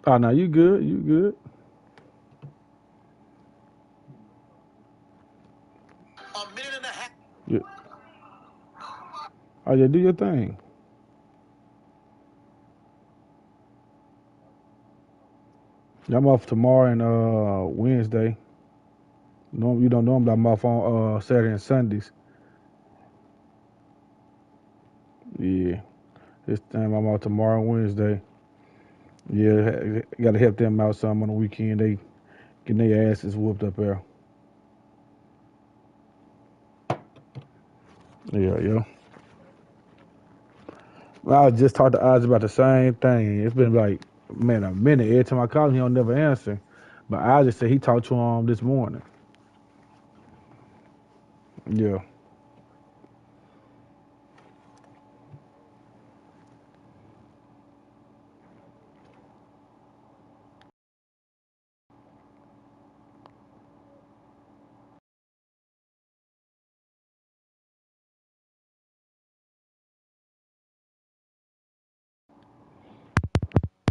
Oh no, you good? You good? A minute and a half. You, oh yeah, do your thing. Yeah, I'm off tomorrow and Wednesday. No, you don't know I'm off on Saturday and Sundays. Yeah, this time I'm off tomorrow and Wednesday. Yeah, got to help them out some on the weekend. They getting their asses whooped up there. Yeah, yeah. Well, I was just talked to Oz about the same thing. It's been like, man, a minute. Every time I call him, he don't never answer. But I just said he talked to him this morning. Yeah,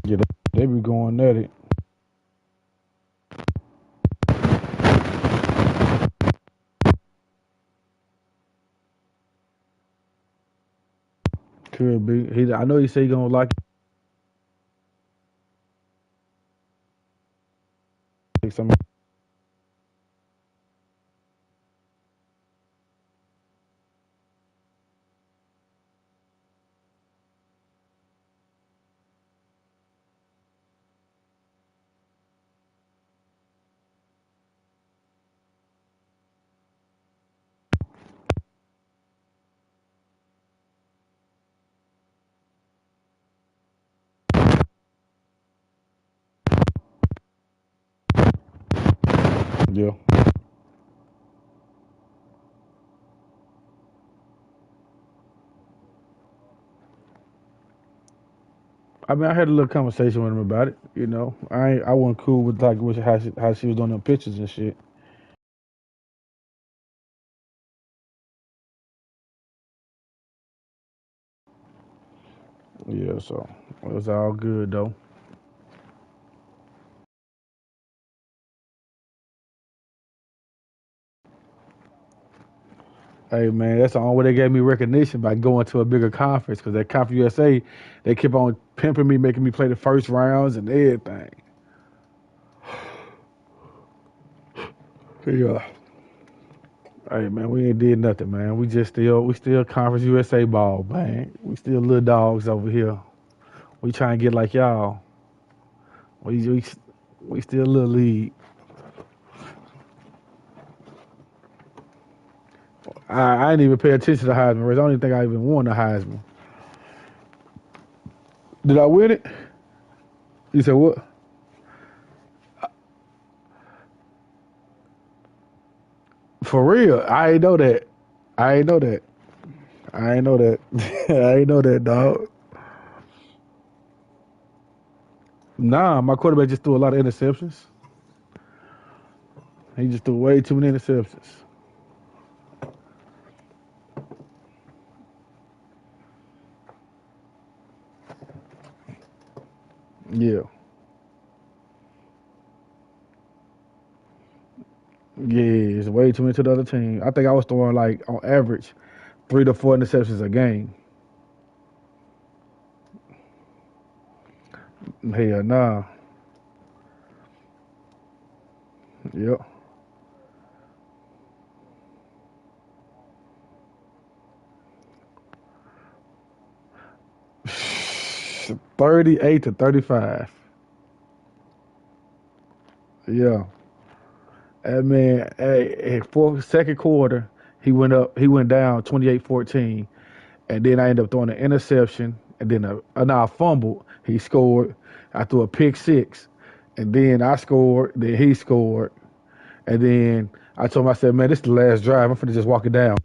yeah. They be going at it. Could be. I know he said he gonna like some. Yeah. I mean, I had a little conversation with him about it. I wasn't cool with like how she was doing them pictures and shit. Yeah, so it was all good though. Hey man, that's the only way they gave me recognition by going to a bigger conference. Because that Conference USA, they kept on pimping me, making me play the first rounds and everything. Yeah. Hey man, we ain't did nothing, man. We still Conference USA ball, man. We still little dogs over here. We trying to get like y'all. We we, we still little league. I didn't even pay attention to the Heisman race. I don't even think I even won the Heisman. Did I win it? You said what? For real? I ain't know that. I ain't know that. I ain't know that. I ain't know that, dog. Nah, my quarterback just threw a lot of interceptions. He just threw way too many interceptions. Yeah. Yeah, it's way too many to the other team. I think I was throwing like on average 3 to 4 interceptions a game. Hell nah. Yep. 38-35. Yeah. That man, at second quarter, he went down 28-14. And then I ended up throwing an interception, and then now I fumbled. He scored. I threw a pick six, and then I scored. Then he scored, and then I told him, I said, "Man, this is the last drive. I'm finna just walk it down."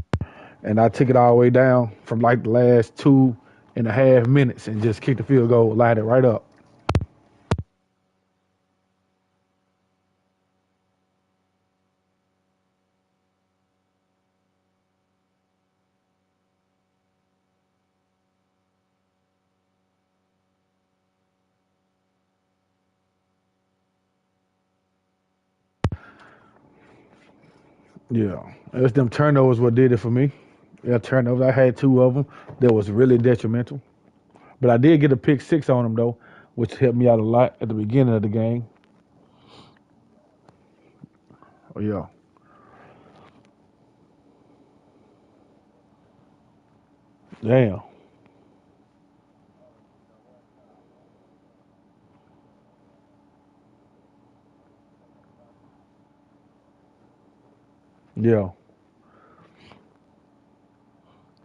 And I took it all the way down from like the last 2.5 minutes, and just kicked the field goal, lined it right up. Yeah, it's them turnovers what did it for me. Yeah, turnovers. I had two of them that was really detrimental. But I did get a pick six on them though, which helped me out a lot at the beginning of the game. Oh yeah, damn. Yeah.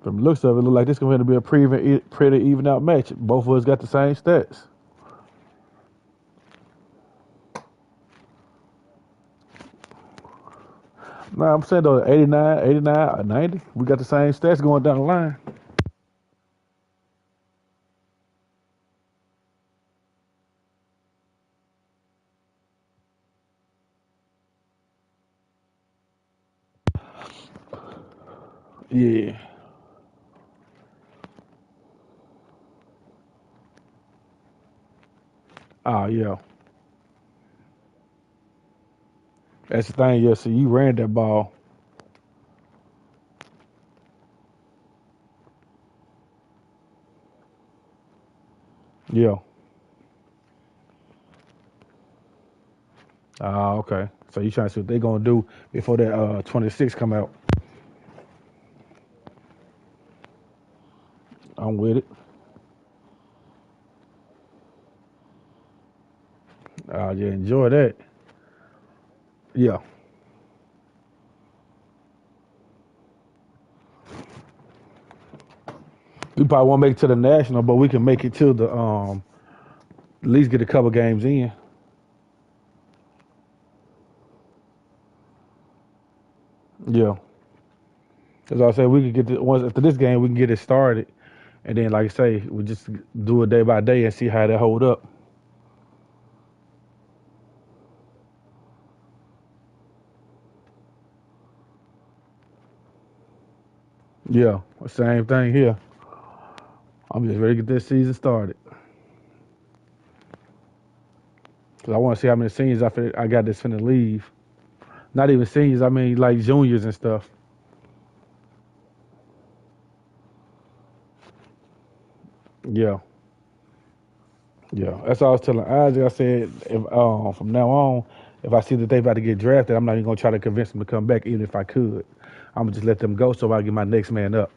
From the looks of it, look like this going to be a pretty even out match. Both of us got the same stats. Nah, I'm saying though, 89, 89, or 90, we got the same stats going down the line. Yeah. Oh yeah. That's the thing. Yeah. See, you ran that ball. Yeah. Ah, okay. So you trying to see what they gonna do before that 26 come out? I'm with it. Yeah, enjoy that. Yeah. We probably won't make it to the national, but we can make it to the at least get a couple games in. Yeah. As I said, we could get once after this game, we can get it started, and then, like I say, we just do it day by day and see how they hold up. Yeah, same thing here. I'm just ready to get this season started because I want to see how many seniors I got that's finna leave. Not even seniors, I mean like juniors and stuff. Yeah, yeah. That's all I was telling Isaac. I said if from now on, if I see that they about to get drafted, I'm not even gonna try to convince them to come back, even if I could. I'm gonna just let them go so I get my next man up.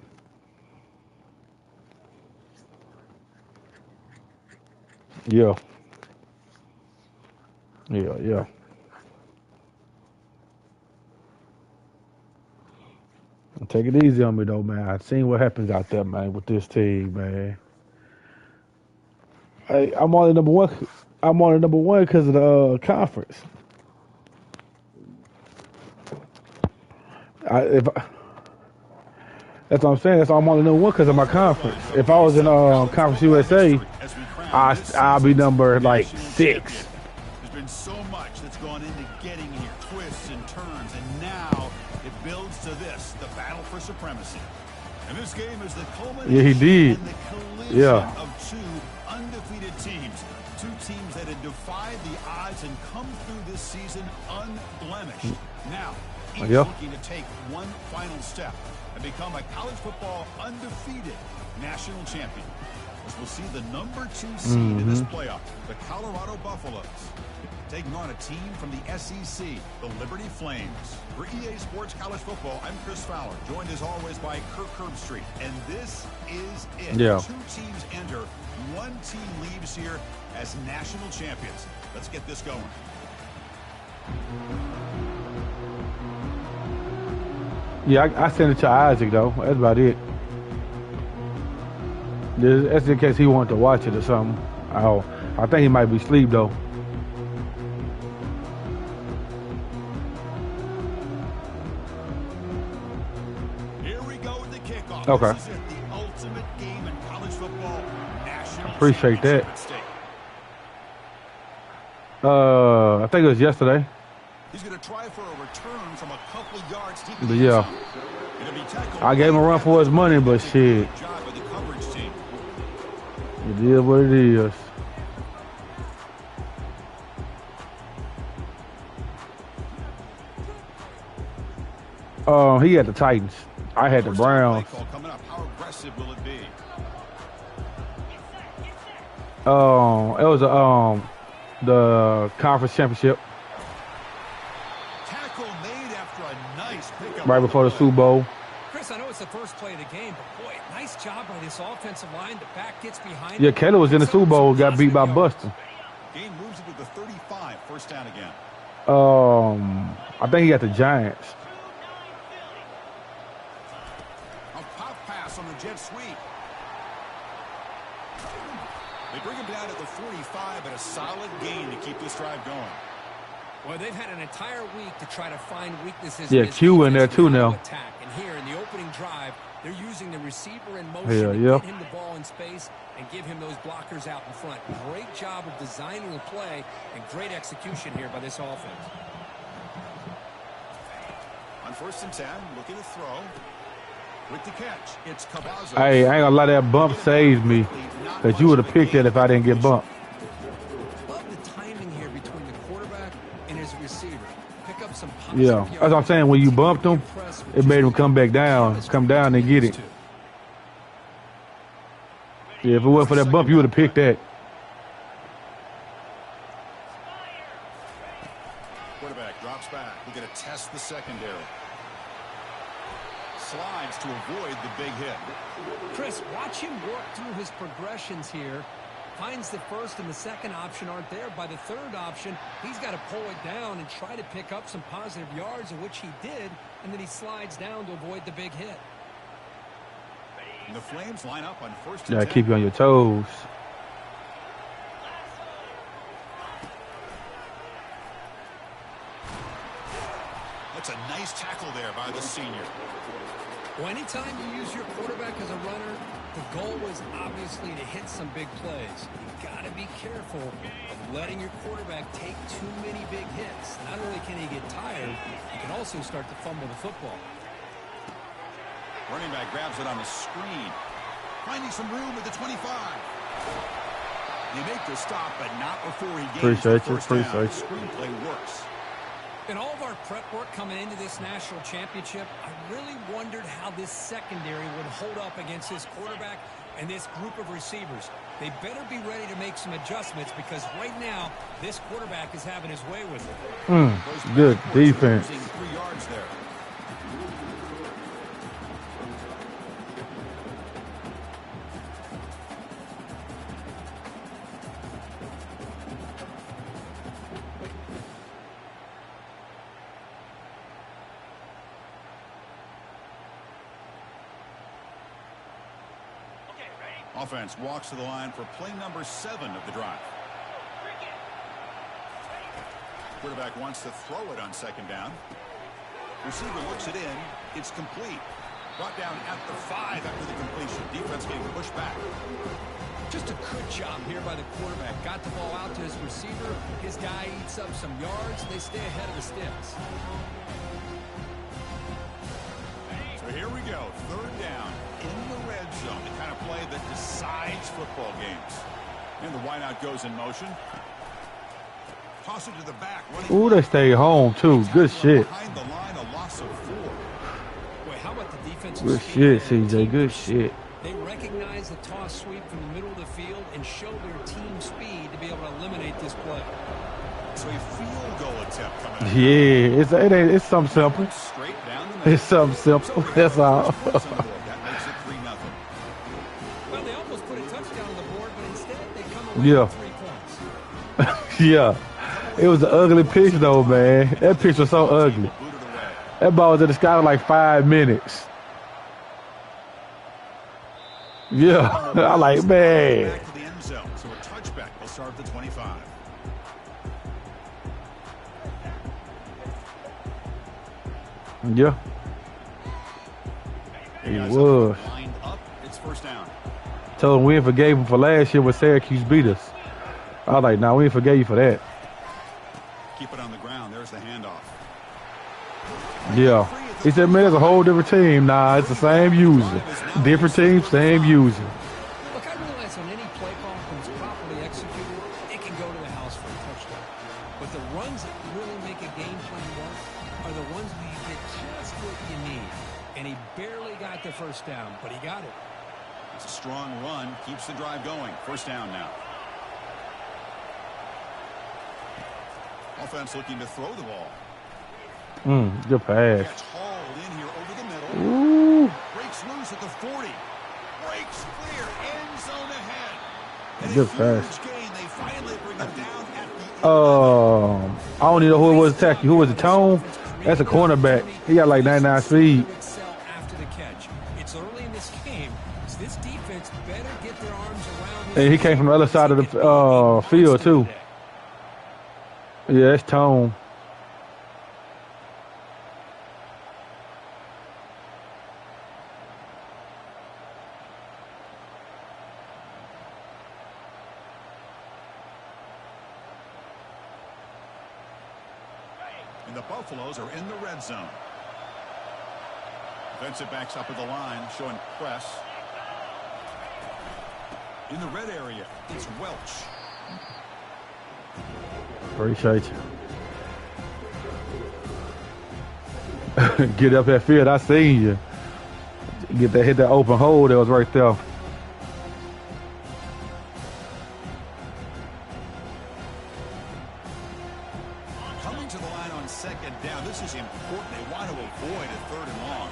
Yeah, yeah, yeah. Take it easy on me though, man. I've seen what happens out there, man, with this team, man. Hey, I'm on the number one. I'm on the number one because of the conference. If that's what I'm saying, that's why I'm on the number one because of my conference. If I was in Conference USA, I'll be number like six. There's been so much that's gone into getting here, twists and turns, and now it builds to this, the battle for supremacy. And this game is the culmination Yeah, he did. and the collision Yeah, of two undefeated teams. Two teams that had defied the odds and come through this season unblemished. Now, each yeah. looking to take one final step and become a college football undefeated national champion. As we'll see the number 2 seed in this playoff, the Colorado Buffaloes, taking on a team from the SEC, the Liberty Flames. For EA Sports College Football, I'm Chris Fowler, joined as always by Kirk Herbstreit. And this is it. Yeah. 2 teams enter, 1 team leaves here as national champions. Let's get this going. Yeah, I sent it to Isaac though. That's about it. That's in case he wanted to watch it or something. I think he might be asleep though. Here we go with the kickoff. Okay. This is it, the ultimate game in college football. National Appreciate that. championship at stake. I think it was yesterday. He's going to try for a return from a couple yards deep. But yeah, I gave him a run for his money, but shit, Job of the coverage team. it is what it is. He had the Titans. I had the Browns. Coming up. How aggressive will it be? It was the conference championship Tackle made after a nice pickup right before the Super Bowl. Chris, I know it's the first play of the game, but boy, nice job by this offensive line. The back gets behind. Yeah, Kelly was in the Super Bowl, got beat by Buster. Game moves into the 35. First down again. I think he got the Giants. A pop pass on the jet sweep. They bring him down to the 45 and a solid gain to keep this drive going. Well, they've had an entire week to try to find weaknesses. Yeah, Q in there too now. Attack. And here in the opening drive, they're using the receiver in motion Yeah, to yep. get him the ball in space and give him those blockers out in front. Great job of designing the play and great execution here by this offense. On 1st and 10, looking to throw. With the catch, it's Cavazos. Hey, I ain't gonna lie, that bump saved me. Because you would have picked that if I didn't get bumped. Love the timing here between the quarterback and his receiver. Pick up some Yeah, that's what I'm saying. When you bumped him, it made him come back down, come down and get it. Yeah, if it wasn't for that bump, you would have picked that. Quarterback drops back. We're going to test the secondary. Slides to avoid the big hit. Chris, watch him work through his progressions here. Finds the first and the second option aren't there. By the third option, he's got to pull it down and try to pick up some positive yards, in which he did, and then he slides down to avoid the big hit. And the Flames line up on 1st and 10. Yeah, keep you on your toes. That's a nice tackle there by the senior. Well, anytime you use your quarterback as a runner, the goal is obviously to hit some big plays. You've got to be careful of letting your quarterback take too many big hits. Not only can he get tired, he can also start to fumble the football. Running back grabs it on the screen. Finding some room at the 25. They make the stop, but not before he gains the first down. The screenplay works. In all of our prep work coming into this national championship, I really wondered how this secondary would hold up against this quarterback and this group of receivers. They better be ready to make some adjustments, because right now, this quarterback is having his way with it. Good defense. 3 yards there. Offense walks to the line for play number 7 of the drive. Quarterback wants to throw it on 2nd down. Receiver looks it in. It's complete. Brought down at the 5 after the completion. Defense getting pushed back. Just a good job here by the quarterback. Got the ball out to his receiver. His guy eats up some yards. They stay ahead of the sticks. So here we go. 3rd down in the red zone. The kind of play that decides football games. And the wideout goes in motion. Toss it to the back. Ooh, they stay home too. Good shit. Behind the line, a loss of 4. Boy, how about the defensive Good speed shit, there? CJ. Good shit. They recognize the toss sweep from the middle of the field and show their team speed to be able to eliminate this play. So a field goal attempt coming up. Yeah, it's something simple. Straight down the middle. It's something simple. That's all. That makes it 3-0. Well, they almost put a touchdown on the board, but instead they come away Yeah. with 3 points. Yeah. It was an ugly pitch though, man. That pitch was so ugly. Booted away. That ball was in the sky for like 5 minutes. Yeah. I like, man. Back to the end zone. So a touchback will start at the 25. Yeah. It was. Lined up. It's 1st down. Told him we ain't forgave him for last year when Syracuse beat us. I was like, nah, we ain't forgave you for that. Keep it on the ground. There's the handoff. Yeah. He said, man, it's a whole different team. Nah, it's the same user. Different team, same user. Look, I realize on any play call, when it's properly executed, it can go to the house for a touchdown. But the runs that really make a game plan work are the ones where you you just what you need. And he barely got the first down, but he got it. It's a strong run. Keeps the drive going. First down now. Offense looking to throw the ball. Good pass. Gets hauled in here over the middle. Ooh. Breaks loose at the 40. Breaks clear. End zone ahead. And Good a pass. huge gain. They finally bring him down at the end. I don't even know who it was attacking. Who was it? Tone? That's a cornerback. He got like 99 speed. After the catch. It's early in this game, so this defense better get their arms around. And he came from the other side of the field too. Yeah, it's Tone. And the Buffaloes are in the red zone. Defensive backs up at the line, showing press. In the red area, it's Welch. Appreciate you. Get up that field. I seen you. Hit that open hole that was right there. Coming to the line on second down. This is important. They want to avoid a third and long.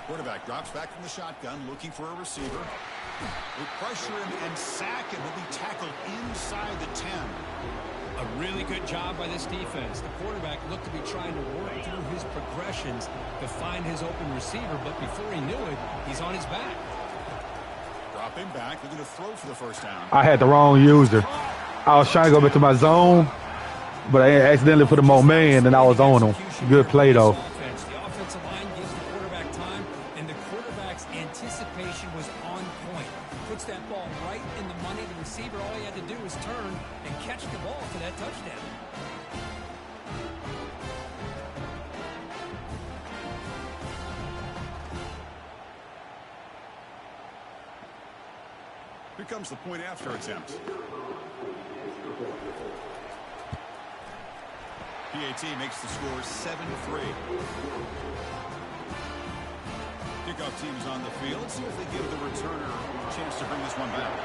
Quarterback drops back from the shotgun, looking for a receiver. They pressure him and sack him. He'll be tackled inside the 10. A really good job by this defense. The quarterback looked to be trying to work through his progressions to find his open receiver, but before he knew it, he's on his back. Drop him back, looking to throw for the first down. I had the wrong user. I was trying to go back to my zone, but I accidentally put him on man, and I was on him. Good play, though. The offensive line gives the quarterback time, and the quarterback's anticipation was on point. Puts that ball right in the money. The receiver, all he had to do was turn and catch the ball for that touchdown. Here comes the point after attempt. PAT makes the score 7-3. Kickoff team's on the field. See if they give the returner a chance to bring this one back.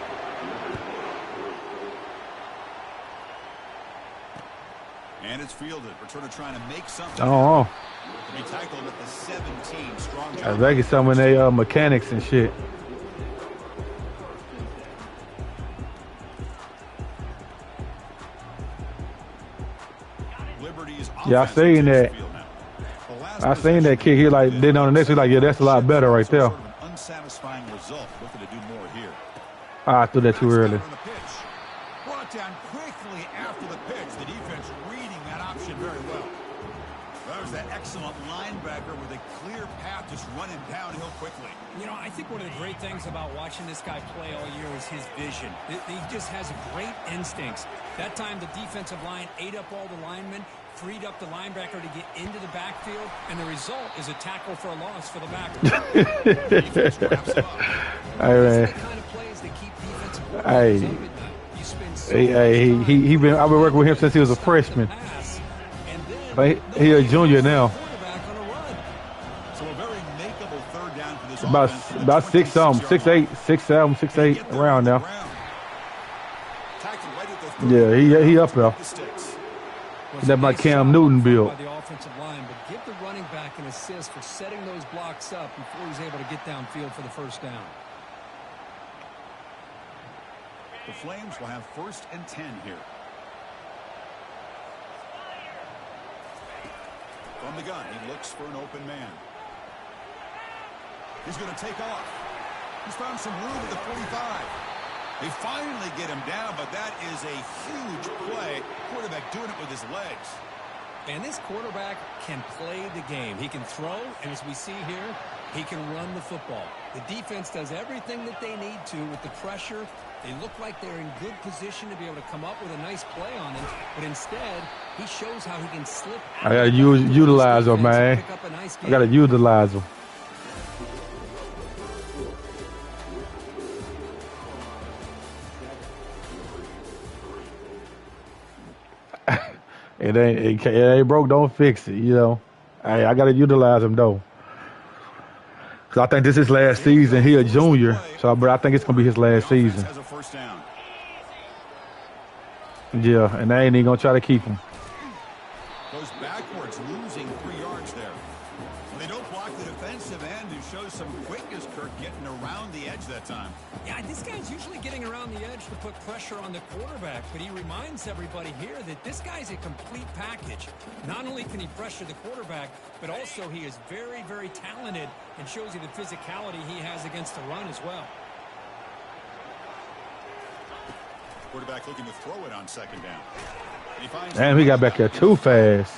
And it's fielded. Returner trying to make something. Oh, To be tackled at the 17. Strong I job. think it's some of their mechanics and shit. Liberty's Yeah, I offense seen takes the that. field now. The last I seen that kick. He like did on the next. He like, yeah, that's a lot better right there. Sort of an unsatisfying result. Looking to do more here. I threw that too early. On the pitch. Brought down quickly after the pitch. The defense reading that option very well. There's that excellent linebacker with a clear path just running downhill quickly. You know, I think one of the great things about watching this guy play all year is his vision. He just has great instincts. That time, the defensive line ate up all the linemen, freed up the linebacker to get into the backfield, and the result is a tackle for a loss for the backer. Defense wraps it up. Hey, These are man. the kind of plays that keep defensive Hey. coordinators up at night. You spend so Hey, much he been. I've been working with him since he was a freshman. pass, and then But he a junior now. quarterback on a run. So a very makeable third down for this About offense from the about 6 something, 26-yard 6'8", 6'7", 6'8", Get there around on the now. ground. Tackled right at the 30. Yeah, he up there. The sticks. That my Cam Newton build. By the offensive line, but give the running back an assist for setting those blocks up before he's able to get downfield for the first down. The Flames will have 1st and 10 here. From the gun, he looks for an open man. He's going to take off. He's found some room at the 45. They finally get him down, but that is a huge play. Quarterback doing it with his legs. And this quarterback can play the game. He can throw, and as we see here, he can run the football. The defense does everything that they need to with the pressure. They look like they're in good position to be able to come up with a nice play on him, but instead, he shows how he can slip out. I gotta utilize him, man. Pick up a nice I gotta gain. utilize him. It ain't broke, don't fix it, you know. Hey, I got to utilize him, though. Because I think this is his last season. He a junior, but I think it's going to be his last season. Yeah, and they ain't even going to try to keep him. Goes backwards, losing 3 yards there. They don't block the defensive end, who shows some quickness, Kirk, getting around the edge that time. Yeah, this guy's usually getting around the edge to put pressure on the quarterback, but he reminds everybody here that this guy's a complete package. Not only can he pressure the quarterback, but also he is very, very talented and shows you the physicality he has against the run as well. Quarterback looking to throw it on 2nd down. Damn, he got back there too fast.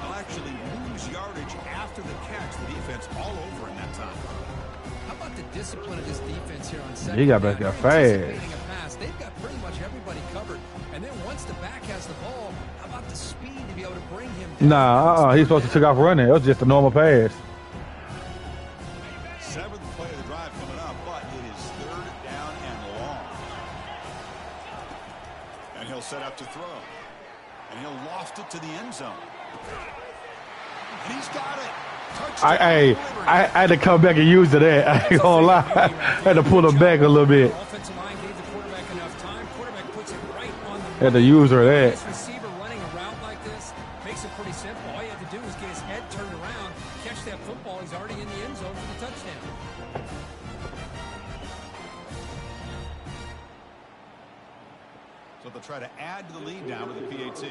They'll actually lose yardage after the catch. The defense all over in that time. How about the discipline of this defense here on 2nd? He got back there fast. They've got pretty much everybody covered. And then once the back has the ball, how about the speed to be able to bring him down? Nah, he's supposed to take off running. It was just a normal pass. 7th play of the drive coming up, but it is 3rd down and long. And he'll set up to throw. And he'll loft it to the end zone. And he's got it. I had to come back and use that. I ain't gonna lie. I had to pull him back a little bit. Offensive line gave the quarterback enough time. Quarterback puts it right on the Had to use her that. This receiver running a route like this makes it pretty simple. All you have to do is get his head turned around, catch that football. He's already in the end zone for the touchdown. So they'll try to add to the lead now with the PAT.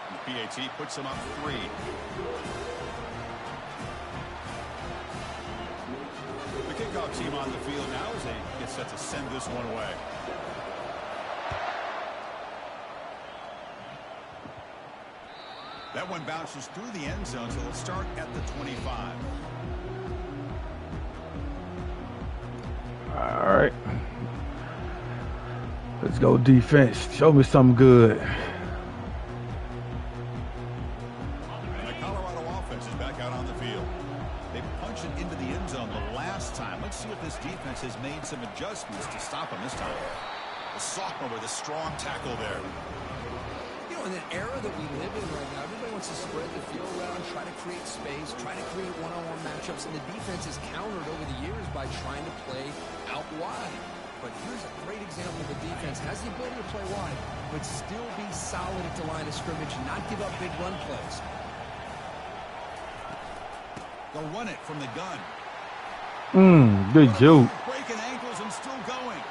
The PAT puts them up 3. The kickoff team on the field now as they get set to send this one away. That one bounces through the end zone, so they'll start at the 25. All right. Let's go defense. Show me something good. And the Colorado offense is back out on the field. They punched it into the end zone the last time. Let's see if this defense has made some adjustments to stop them this time. The sophomore with a strong tackle there. You know, in an era that we live in right now, everybody wants to spread the field around, try to create space, try to create one-on-one matchups, and the defense has countered over the years by trying to play out wide. But here's a great example of a defense has the ability to play wide, but still be solid at the line of scrimmage and not give up big run plays. They'll run it from the gun. Good joke. Breaking ankles and still going.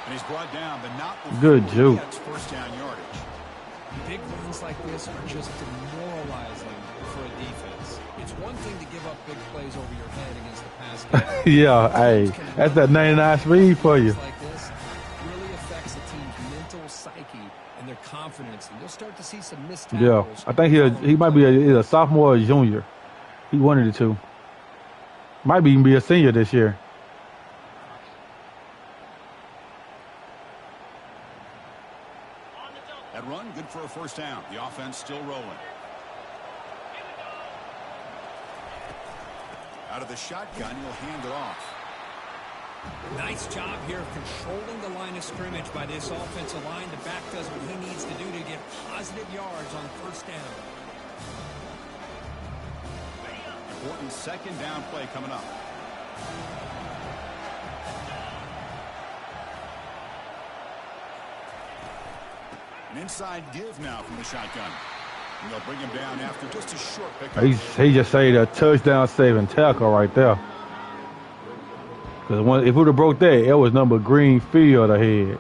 And he's brought down, but not before Good joke. He gets 1st down yardage. Big runs like this are just demoralizing for a defense. It's one thing to give up big plays over your head against the pass game. Yeah, hey, that's that 99 speed for you. Like this really affects the team's mental psyche and their confidence, and you'll start to see some missed Yeah, tackles. I think he might be a sophomore or a junior. He one of the two. Might even be a senior this year. That run, good for a 1st down. The offense still rolling. Out of the shotgun, he'll hand it off. Nice job here of controlling the line of scrimmage by this offensive line. The back does what he needs to do to get positive yards on 1st down. Important 2nd down play coming up. An inside give now from the shotgun. And they'll bring him down after just a short pickup. He just saved a touchdown saving tackle right there. Because if we would have broke that, it was number green field ahead.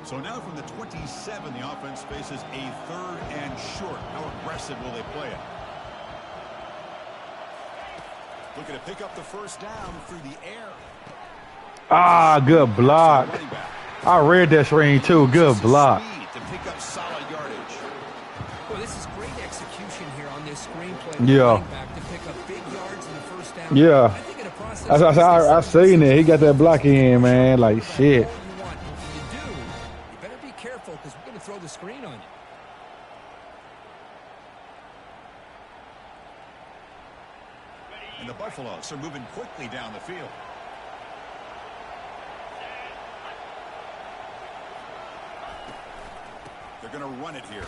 So now from the 27, the offense faces a 3rd and short. How aggressive will they play it? Looking to pick up the 1st down through the air. Ah, good block. I read that screen too. Good block. To pick up solid yardage. Well, this is great execution here on this screenplay. Yeah. Back to pick up big yards in the 1st down. Yeah. I think in a process I seen it. He got that block in, man. Like shit. You better be careful because we're going to throw the screen on you. Buffaloes are moving quickly down the field. They're going to run it here.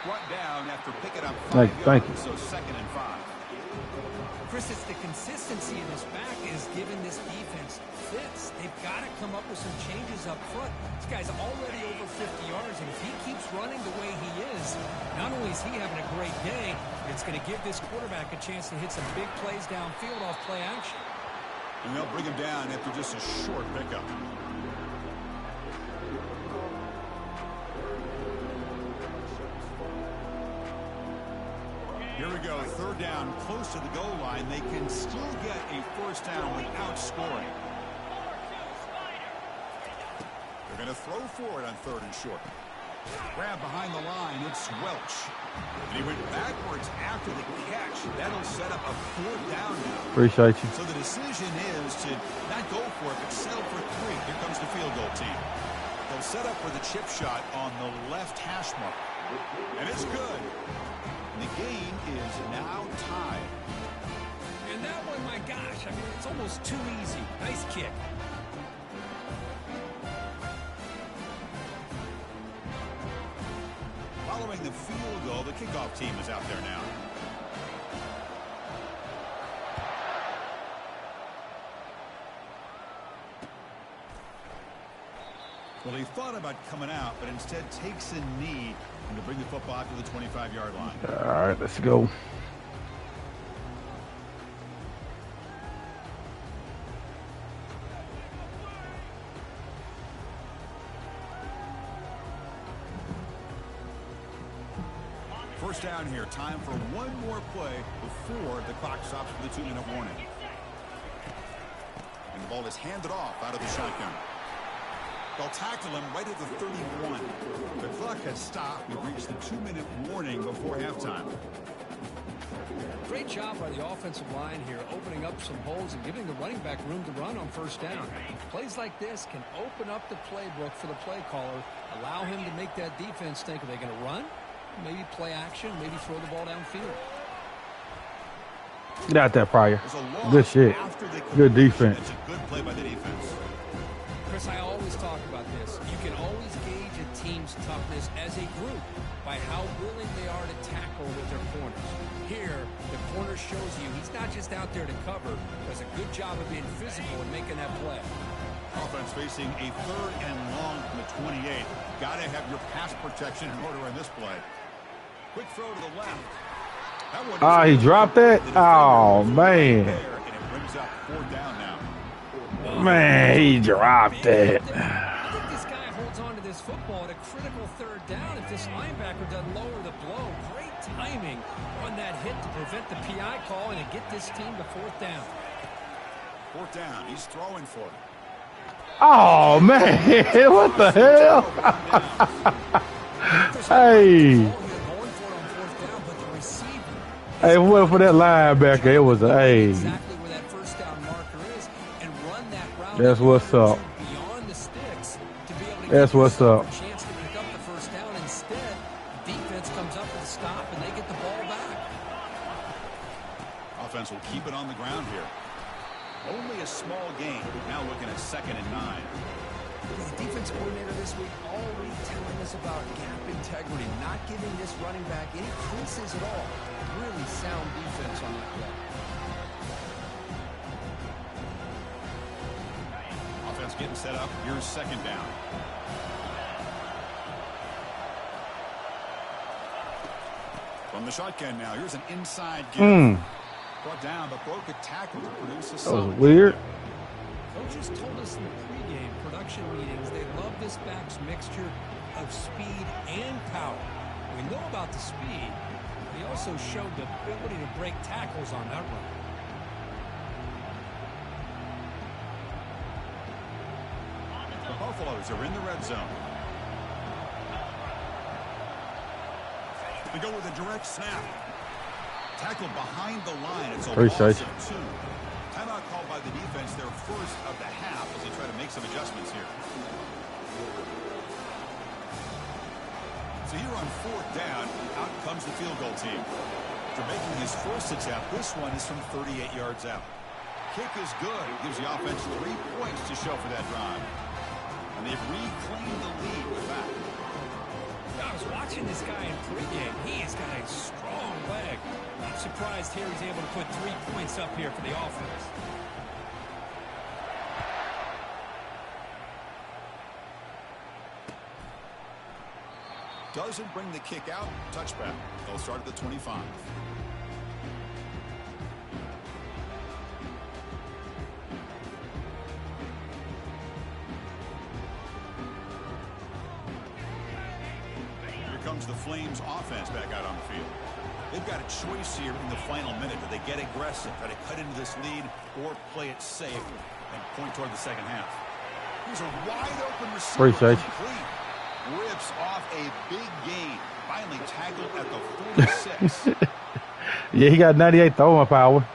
Brought down after picking up 5 yards, so 2nd and 5. Chris, it's the consistency in this back is giving this defense fits. They've got to come up with some changes up front. This guy's already over 50 yards, and if he keeps running the way he is, not only is he having a great day, but it's going to give this quarterback a chance to hit some big plays downfield off play action. And they'll bring him down after just a short pickup. Here we go, 3rd down, close to the goal line. They can still get a 1st down without scoring. They're going to throw for it on 3rd and short. Grab behind the line, it's Welch. And he went backwards after the catch. That'll set up a 4th down now. Appreciate you. So the decision is to not go for it, but settle for 3. Here comes the field goal team. They'll set up for the chip shot on the left hash mark. And it's good. The game is now tied. And that one, my gosh, I mean, it's almost too easy. Nice kick. Following the field goal, the kickoff team is out there now. Well, he thought about coming out, but instead takes a knee to bring the football out to the 25-yard line. All right, let's go. First down here. Time for one more play before the clock stops for the 2-minute warning. And the ball is handed off out of the shotgun. They'll tackle him right at the 31. The clock has stopped. We've reached the 2-minute warning before halftime. Great job by the offensive line here, opening up some holes and giving the running back room to run on 1st down. Plays like this can open up the playbook for the play caller, allow him to make that defense think, are they going to run? Maybe play action, maybe throw the ball downfield. Get out there, Pryor. Good shit. Good defense. It's a good play by the defense. Chris, I always talk about this. You can always gauge a team's toughness as a group by how willing they are to tackle with their corners. Here, the corner shows you he's not just out there to cover, does a good job of being physical and making that play. Offense facing a 3rd and long from the 28. Got to have your pass protection in order in this play. Quick throw to the left. Ah, he dropped that? Oh, man. And it brings up 4th down now. Man, he dropped that. I think this guy holds on to this football at a critical 3rd down if this linebacker doesn't lower the blow. Great timing on that hit to prevent the PI call and to get this team to 4th down. 4th down. He's throwing for it. Oh, man. What the hell? Hey. Hey, if it wasn't for that linebacker, it was a hey. Exactly where that 1st down marker is and run that route. That's what's up. Beyond the sticks to be able to That's what's up. a chance to pick up the 1st down. Instead, defense comes up with a stop and they get the ball back. Offense will keep it on the ground here. Only a small gain. Now looking at 2nd and 9. The defense coordinator this week already telling us about gap integrity, not giving this running back any creases at all. Really sound defense on that play. Offense getting set up. Here's 2nd down. From the shotgun now. Here's an inside give. Brought down, but broke a tackle to produce a solid. That was weird. Coaches told us in the pregame production meetings they love this back's mixture of speed and power. We know about the speed. He also showed the ability to break tackles on that run. The Buffaloes are in the red zone. They go with a direct snap. Tackled behind the line. It's a loss of 2. Timeout called by the defense, their 1st of the half as they try to make some adjustments here. So here on 4th down, out comes the field goal team. After making his first attempt, this one is from 38 yards out. Kick is good. It gives the offense 3 points to show for that drive. And they've reclaimed the lead with that. I was watching this guy in pregame. He has got a strong leg. I'm surprised here he's able to put 3 points up here for the offense. Doesn't bring the kick out. Touchback. They'll start at the 25. Here comes the Flames offense back out on the field. They've got a choice here in the final minute. Do they get aggressive, try to cut into this lead, or play it safe and point toward the second half? Here's a wide open receiver. Appreciate complete. Rips off a big gain. Finally tackled at the 46. Yeah, he got 98 throwing power.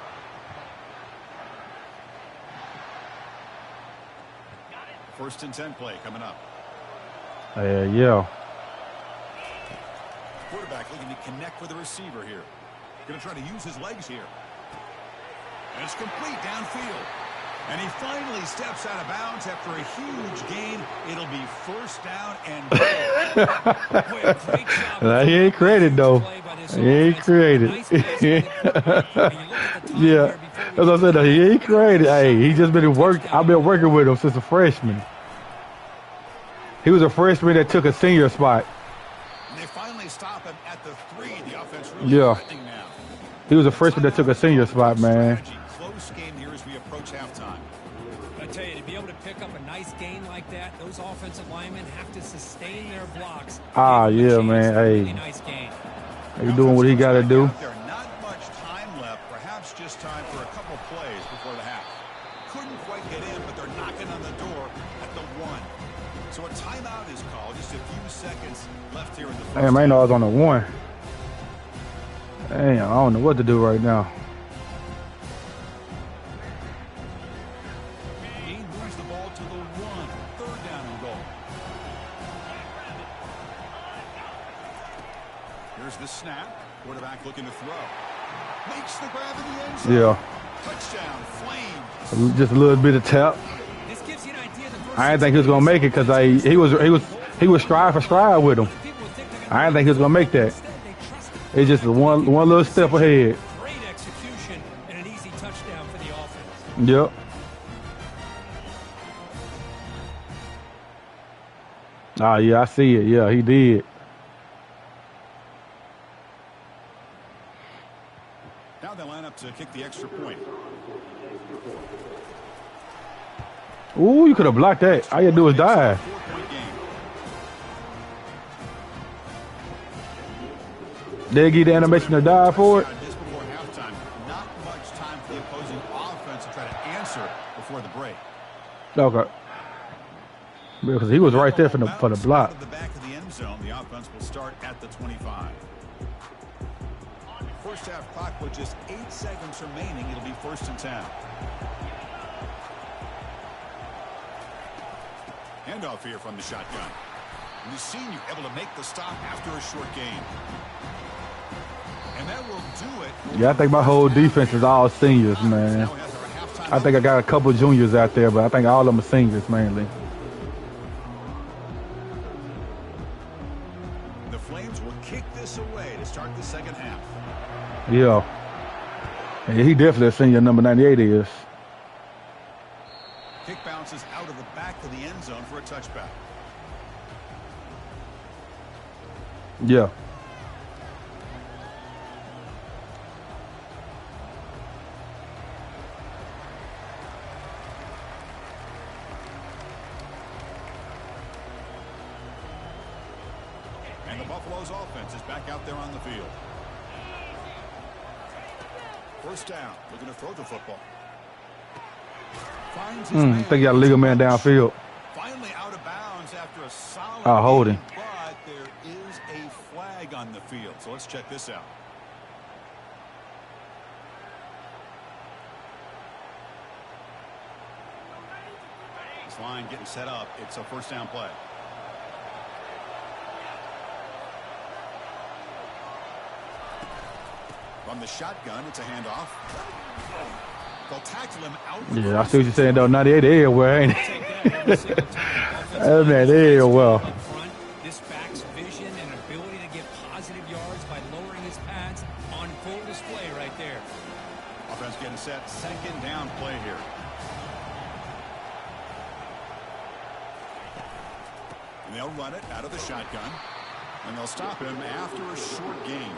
First and 10 play coming up. Yeah. Quarterback looking to connect with the receiver here. Going to try to use his legs here. And it's complete downfield. And he finally steps out of bounds after a huge gain. It'll be first down and goal. He ain't created, though. He ain't created. Yeah. As I said, he ain't created. Hey, he just been I've been working with him since a freshman. He was a freshman that took a senior spot. And they finally stop him at the 3. The offense really threatening now. He was a freshman that took a senior spot, man. Close game here as we approach halftime. I tell you, to be able to pick up a nice gain like that, those offensive linemen have to sustain their blocks. Yeah, man. Hey, really nice gain. He's doing what he got to do. There not much time left, perhaps just time for a couple plays before the half. Couldn't quite get in, but they're knocking on the door at the 1. So a timeout is called. Just a few seconds left here in the first. Damn, I know I was on the 1. Damn, I don't know what to do right now. He moves the ball to the 1. Third down and goal. Here's the snap. Quarterback looking to throw. Makes the grab in the end zone. Yeah. Touchdown, Flames. Just a little bit of tap. This gives you an idea of the first I didn't think he was gonna make it because he was stride for stride with him. I didn't think he was gonna make that. It's just one little step ahead. Great execution and an easy touchdown for the offense. Yep. Yeah, I see it. Yeah, he did. Now they line up to kick the extra point. Ooh, you could have blocked that. All you had to do was dive. 4-point game. They give the animation to dive for it. Just before halftime, not much time for the opposing offense to try to answer before the break. Okay. Because he was right there for the block. Out of the back of the end zone, the offense will start at the 25. First half clock with just 8 seconds remaining. It'll be first and 10. Handoff here from the shotgun. And the senior able to make the stop after a short gain. And that will do it. Yeah, I think my whole defense is all seniors, man. I think I got a couple juniors out there, but I think all of them are seniors mainly. The Flames will kick this away to start the second half. Yeah. He definitely a senior, number 98 is. Kick bounces out of the back of the end zone for a touchback. Yeah. And the Buffalo's offense is back out there on the field. First down, looking to throw the football. Finds his I think you got a legal man downfield. Finally out of bounds after a solid holding. game, but there is a flag on the field. So let's check this out. This line getting set up. It's a first down play. From the shotgun, it's a handoff. They'll tackle him out. Yeah, I see what you're saying, though. 98 everywhere, ain't it? That man everywhere. This back's vision and ability to get positive yards by lowering his pads on full display right there. Offense getting set. Second down play here. And they'll run it out of the shotgun. And they'll stop him after a short gain.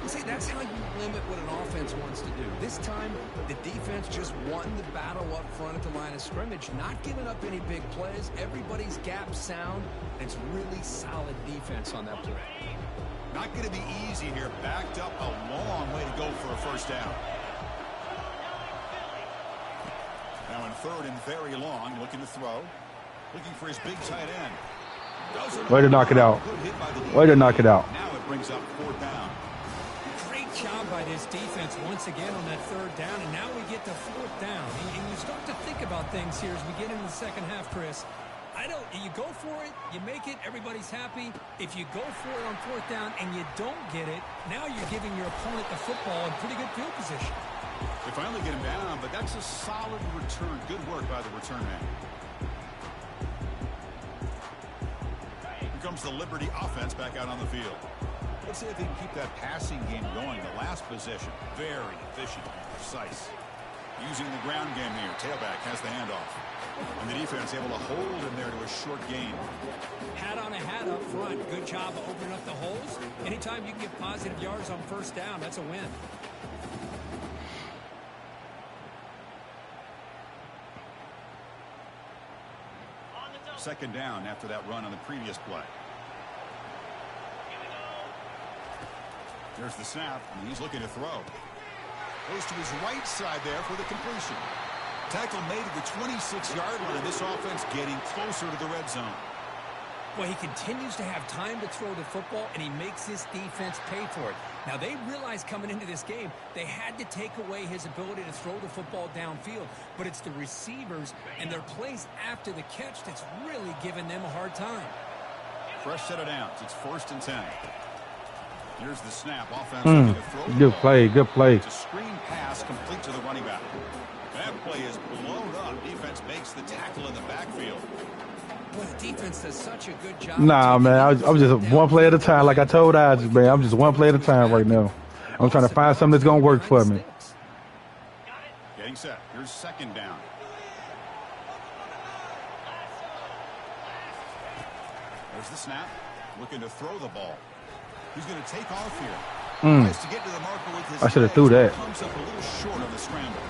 See, that's how you limit what an offense wants to do. This time, the defense just won the battle up front at the line of scrimmage, not giving up any big plays. Everybody's gap sound, and it's really solid defense on that play. Not going to be easy here. Backed up a long way to go for a first down. Now in third and very long, looking to throw. Looking for his big tight end. Way to knock it out. Way to knock it out. Now it brings up fourth down. Great job by this defense once again on that third down, and now we get to fourth down. And you start to think about things here as we get into the second half, Chris. You go for it, you make it, everybody's happy. If you go for it on fourth down and you don't get it, now you're giving your opponent the football in pretty good field position. They finally get him down, but that's a solid return. Good work by the return man. Here comes the Liberty offense back out on the field. Let's see if they can keep that passing game going. The last possession, very efficient and precise. Using the ground game here. Tailback has the handoff. And the defense able to hold him there to a short gain. Hat on a hat up front. Good job of opening up the holes. Anytime you can get positive yards on first down, that's a win. Second down after that run on the previous play. There's the snap, and he's looking to throw. Goes to his right side there for the completion. Tackle made at the 26-yard line, and this offense getting closer to the red zone. Well, he continues to have time to throw the football, and he makes this defense pay for it. Now, they realized coming into this game, they had to take away his ability to throw the football downfield. But it's the receivers and their plays after the catch that's really giving them a hard time. Fresh set of downs. It's 1st and 10. Here's the snap. Offense looking to throw the Good ball. play, good play. It's a screen pass complete to the running back. That play is blown up. Defense makes the tackle in the backfield. Well, the defense does such a good job. Nah, man, I'm just one play at a time. Like I told Isaac, man, I'm just one play at a time right now. I'm trying to find something that's going to work for me. Getting set. Here's second down. There's the snap. Looking to throw the ball. He's going to take off here. Tries to get to the marker with his I should have legs, threw that. Comes up a little short on the scramble.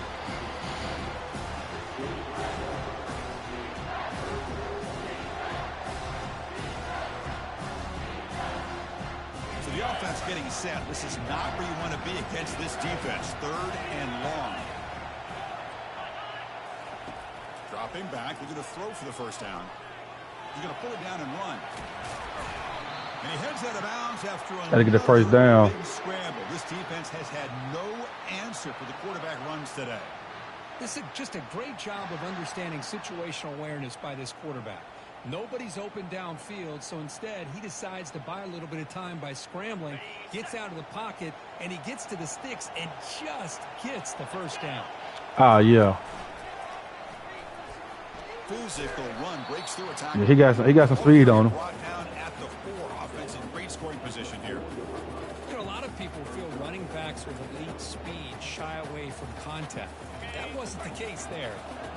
So the offense getting set. This is not where you want to be against this defense. Third and long. Dropping back. Looking to throw for the first down. He's going to pull it down and run. And he heads out of bounds after Got to get the first down. big scramble. This defense has had no answer for the quarterback runs today. This is just a great job of understanding situational awareness by this quarterback. Nobody's open downfield, so instead he decides to buy a little bit of time by scrambling, gets out of the pocket, and he gets to the sticks and just gets the first down. Ah, yeah. Physical run breaks through a tackle. Yeah, he got some speed on him. Brought down at the 4. Offense in great scoring position here. You know, a lot of people feel running backs with elite speed shy away from contact. That wasn't the case there.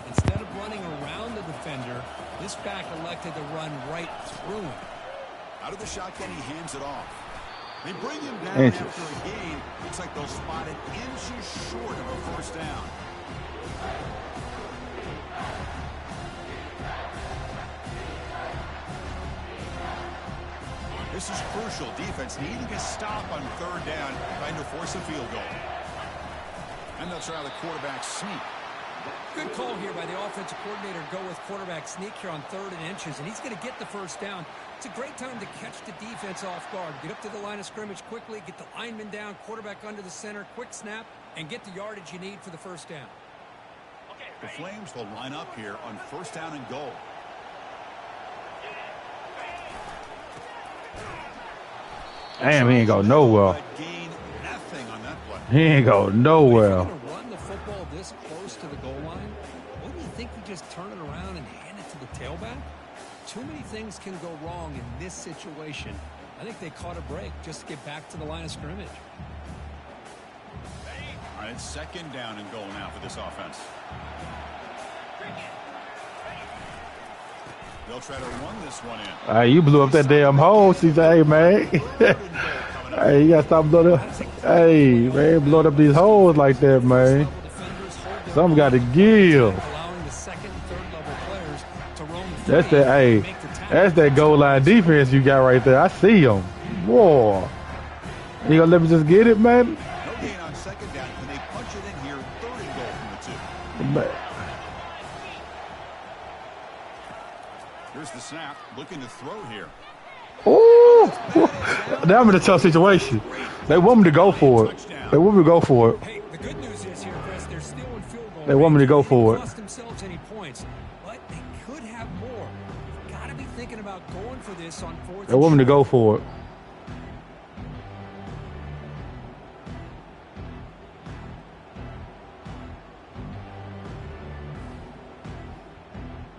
Instead of running around the defender, this back elected to run right through him. Out of the shotgun, he hands it off. They bring him down after a gain. Looks like they'll spot it inches short of a first down. This is crucial. Defense needing a stop on third down, trying to force a field goal. And they'll try the quarterback sneak. Good call here by the offensive coordinator. Go with quarterback sneak here on 3rd and inches, and he's going to get the first down. It's a great time to catch the defense off guard. Get up to the line of scrimmage quickly, get the lineman down, quarterback under the center, quick snap, and get the yardage you need for the first down. The Flames will line up here on 1st down and goal. Damn, he ain't go nowhere. Gain nothing on that play. He ain't go If nowhere. you're going to run the football this close to the goal line, wouldn't you think you just turn it around and hand it to the tailback? Too many things can go wrong in this situation. I think they caught a break just to get back to the line of scrimmage. All right, it's second down and goal now for this offense. They'll try to run this one in. Hey, you blew up that damn hole, CJ. Hey, man. Hey, you got to stop blowing up. Hey, man, blowing up these holes like that, man. Something got to give. That's that, hey, that's that goal line defense you got right there. I see him. Whoa. You gonna let me just get it, man? No gain on second down. Can they punch it in here? Third and goal from the 2. Here's the snap. Looking to throw here. Ooh. Now I'm in a tough situation. They want me to go for it. They want me to go for it. Hey, the good news is here, Chris, they're still in field goal. They want me to go for it. Cost themselves any points, but they could have more. Got to be thinking about going for this on fourth. They want me to go for it.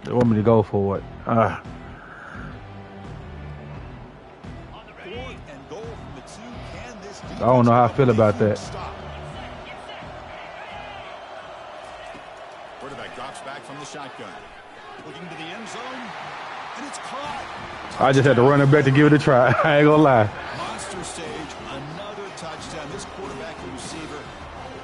They want me to go for it. Fourth and goal from the 2. Can this I don't know how I feel about that. Quarterback drops back from the shotgun. Looking to the end zone. And it's caught. I just had to run it back to give it a try. I ain't gonna lie. Monster stage. Another touchdown. This quarterback and receiver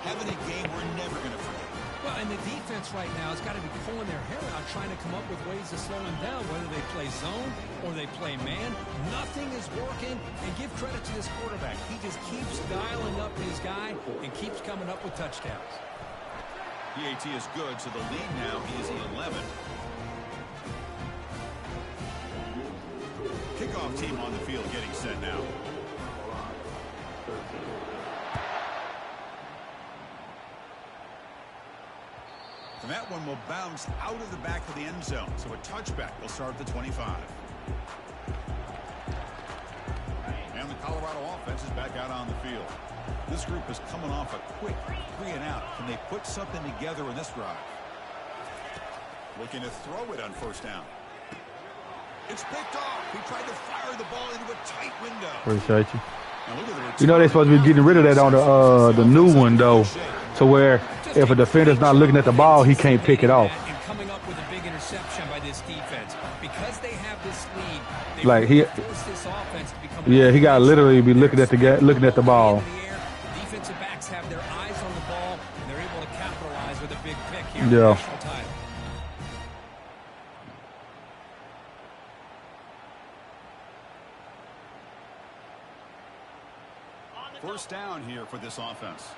having a game we're never going to forget. Well, and the defense right now has got to be pulling their hair out, trying to come up with ways to slow him down, whether they play zone or they play man. Nothing is working, and give credit to this quarterback. He just keeps dialing up his guy and keeps coming up with touchdowns. PAT is good, so the lead now is 11. Kickoff team on the field getting set now. And that one will bounce out of the back of the end zone. So a touchback will start at the 25. And the Colorado offense is back out on the field. This group is coming off a quick 3 and out. Can they put something together in this drive? Looking to throw it on first down. It's picked off. He tried to fire the ball into a tight window. Appreciate you. Now look at the You know they're supposed to be getting rid of that on the new one though, to where if a defender's not looking at the ball, he can't pick it off. And coming up with a big interception by this defense. Because they have this lead, they Like he, force this offense to become yeah, he got to literally be looking at the ball. Defensive backs have their eyes on the ball, and they're able to capitalize with a big pick here. Yeah. National title. First down here for this offense.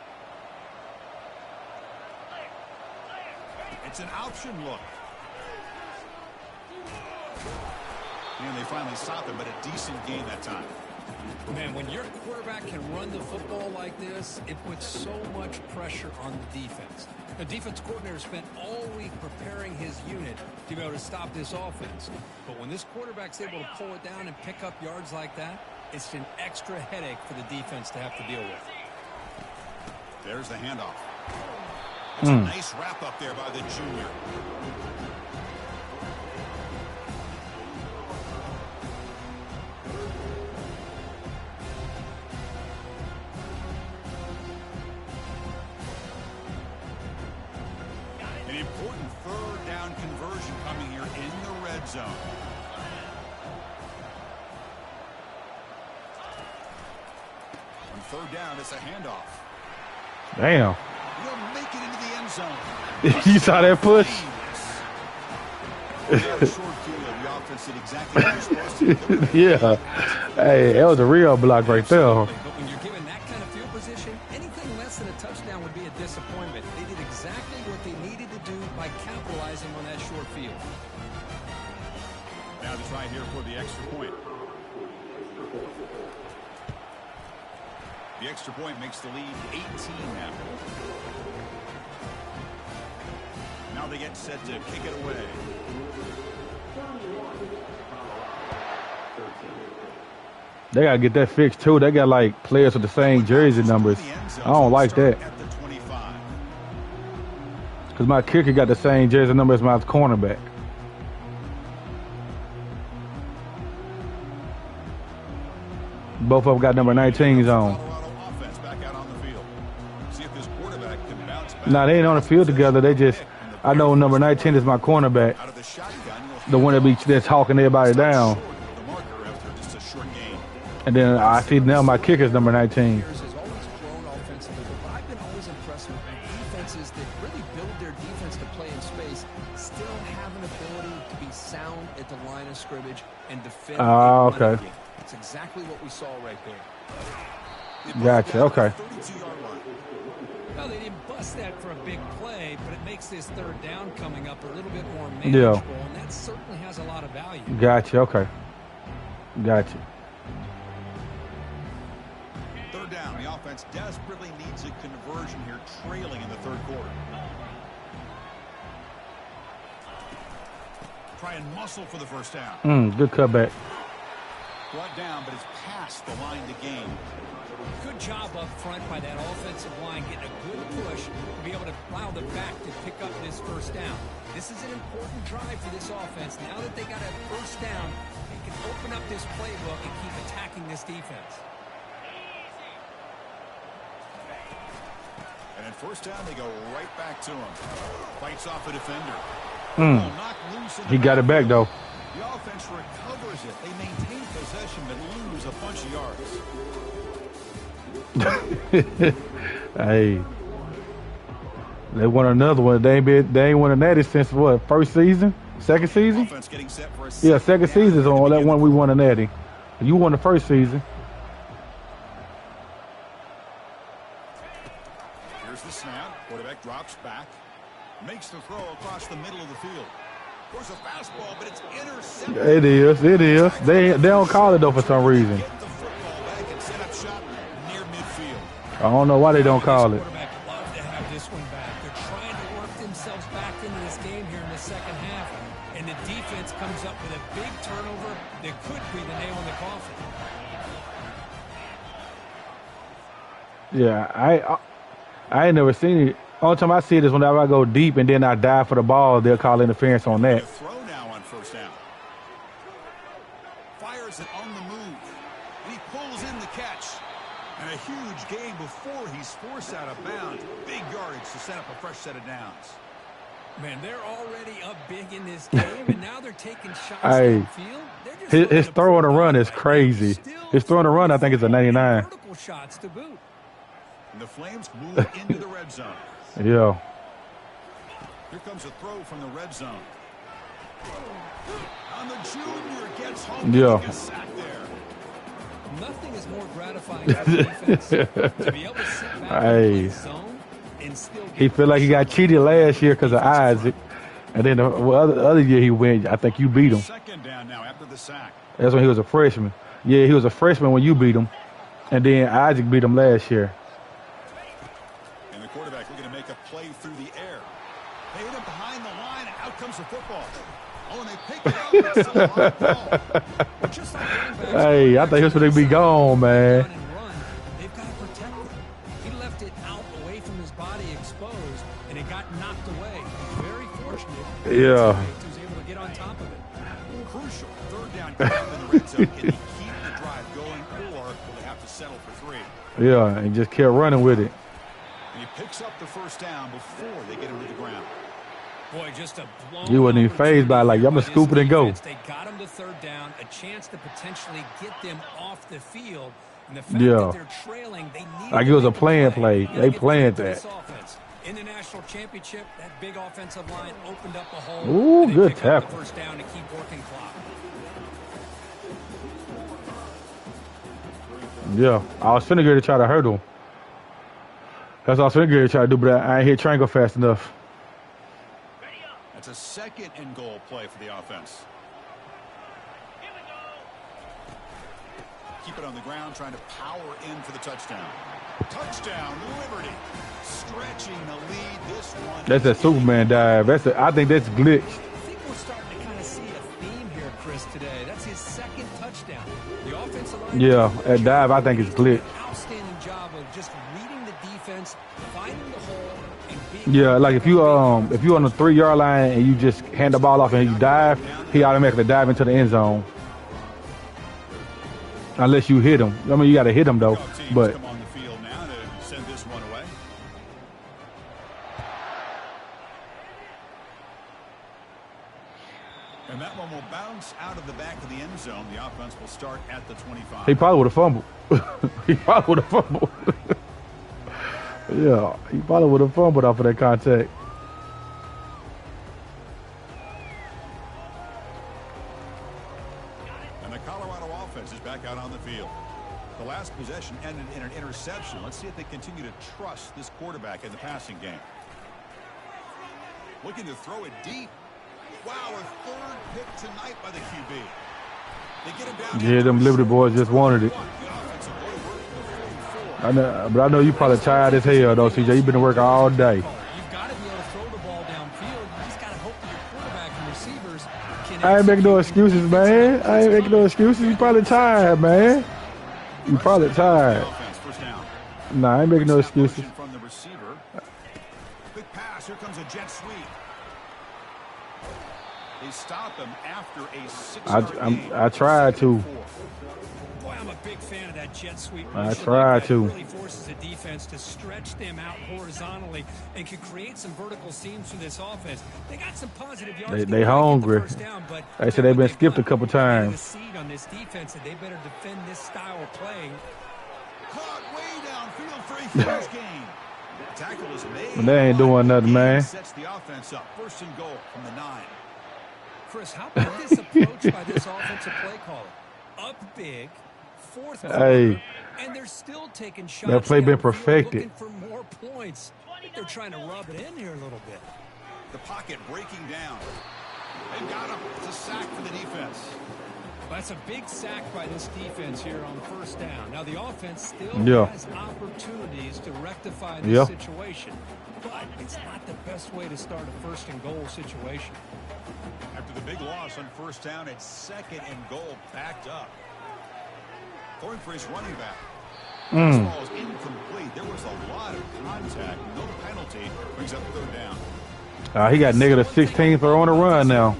It's an option look. And they finally stop him, but a decent gain that time. Man, when your quarterback can run the football like this, it puts so much pressure on the defense. The defense coordinator spent all week preparing his unit to be able to stop this offense. But when this quarterback's able to pull it down and pick up yards like that, it's an extra headache for the defense to have to deal with. There's the handoff. It's a nice wrap up there by the junior. An important third down conversion coming here in the red zone. On third down, it's a handoff. Damn. He'll make it into the end zone. You saw that push? Yeah. Hey, that was a real block right there. But when you're given that kind of field position, anything less than a touchdown would be a disappointment. They did exactly what they needed to do by capitalizing on that short field. Now to try here for the extra point. The extra point makes the lead 18 now. Now they get set to kick it away. They got to get that fixed too. They got like players with the same jersey numbers. The end I don't like that. Because my kicker got the same jersey number as my cornerback. Both of them got number 19s on. Nah, they ain't on the field together. They just, I know number 19 is my cornerback. The one that's hawking everybody down. And then I see now my kicker's number 19. Oh, okay. That's exactly what we saw right there. Gotcha, okay. Well, they didn't bust that for a big play, but it makes this third down coming up a little bit more manageable, and that certainly has a lot of value. Gotcha, okay. Gotcha. Third down, the offense desperately needs a conversion here, trailing in the third quarter. Try and muscle for the first down. Good cutback. Brought down, but it's past the line to gain. Good job up front by that offensive line, getting a good push to be able to allow the back to pick up this first down. This is an important drive for this offense. Now that they got a first down, they can open up this playbook and keep attacking this defense. And at first down, they go right back to him. Fights off the defender. He got it back, though. The offense recovers it. They maintain possession, but lose a bunch of yards. Hey. They won another one. They ain't won a natty since what? First season? Second season? Offense getting set for a second season's on that one we won a natty. You won the first season. Here's the snap. Quarterback drops back. Makes the throw across the middle of the field. There's a fastball, but it's intercepted. It is. They don't call it though for some reason. Get the football back and set up shop near midfield. I don't know why they don't call it. Quarterback love to have this one back. They're trying to work themselves back into this game here in the second half, and the defense comes up with a big turnover that could be the nail in the coffin. Yeah, I ain't never seen it. Only time I see it is whenever I go deep and then I dive for the ball, they'll call interference on that. Throw now on first down. Fires it on the move. And he pulls in the catch. And a huge gain before he's forced out of bounds. Big yardage to set up a fresh set of downs. Man, they're already up big in this game, and now they're taking shots Hey, downfield. his throw and a run is crazy. His throw and a run, I think, is a 99. Vertical shots to boot. And the Flames move into the red zone. Yeah. Here comes a throw from the red zone. On the junior gets home. Yeah. A sack there. Nothing is more gratifying for the defense to be able to sit back Hey. in the zone and still get He feel like he got cheated last year because of Isaac. And then the other year he went, I think you beat him. Second down now after the sack. That's when he was a freshman. Yeah, he was a freshman when you beat him. And then Isaac beat him last year. And the quarterback looking to make a play through the air. They hit him behind the line, and out comes the football. Oh, and they pick it up. It's still a hard ball. just like running backs. Hey, I think he was going to be gone, man. Run and run. They've got to protect him. He left it out away from his body exposed, and it got knocked away. Very fortunate. Yeah. He was able to get on top of it. Crucial. Third down coming up in the red zone. Can they keep the drive going, or will they have to settle for three? Yeah, and just kept running with it. And he picks up the first down before they get him to the ground. Boy, just a blown He wasn't even fazed by it, like, I'm going to scoop it and go. They got him to third down, a chance to potentially get them off the field. And the fact Yeah. that they're trailing, they need Like it was a playing play. They planned that. In the national championship, that big offensive line opened up a hole. Ooh, and they good pick up tackle. the first down to keep working clock. Yeah, I was finna get to try to hurt him. That's what I was finna get to try to do, but I ain't hit triangle fast enough. That's a second and goal play for the offense. Keep it on the ground, trying to power in for the touchdown. Touchdown, Liberty. Stretching the lead. This one. That's a Superman dive. I think that's glitched. I think we're starting to kind of see a theme here, Chris. Chris, today. That's his second touchdown. The offensive line. Yeah, at dive, I think it's glitch. Outstanding job of just reading the defense, finding the hole, and being. Yeah, like if you on the 3-yard line and you just hand the ball off and you dive, he automatically dive into the end zone. Unless you hit him. I mean, you got to hit him though. But come on the field now to send this one away. And that one will bounce out of the back of the end zone. The offense will start at the 25. he probably would have fumbled. He probably would have fumbled. Yeah, he probably would have fumbled off of that contact. And the Colorado offense is back out on the field. The last possession ended in an interception. Let's see if they continue to trust this quarterback in the passing game. Looking to throw it deep. Wow, a third pick tonight by the QB. They get him down. Yeah, them Liberty boys just wanted it. I know, but I know you probably tired as hell though, CJ. You've been to work all day. You've got to be able to throw the ball downfield. You just got to hope that your quarterback and receivers can. I ain't making no excuses, man. I ain't making no excuses. You probably tired, man. You probably tired. Nah, I ain't making no excuses. From the receiver. Quick pass. Here comes a jet sweep. They stop him after a 6-yard gain. I tried to. Boy, I'm a big fan of that jet sweep. I tried to. It really forces the defense to stretch them out horizontally and can create some vertical seams for this offense. They got some positive yards. They hungry. Down, but they said they've been skipped a couple times. The seed on this defense that they better defend this style of play. Caught way downfield for a huge gain. Tackle was made. But they ain't doing nothing, man. Sets the offense up. First and goal from the 9. Chris, how about this approach by this offensive play caller? Up big, fourth quarter, and they're still taking shots. That play been perfected. Looking for more points. I think they're trying to rub it in here a little bit. The pocket breaking down. They've got him. It's a sack for the defense. That's a big sack by this defense here on first down. Now the offense still has opportunities to rectify this situation, but it's not the best way to start a first and goal situation. After the big loss on first down, it's second and goal backed up. Throwing for his running back. This ball is incomplete. There was a lot of contact. No penalty. Brings up third down. He got negative 16 throw on the run now.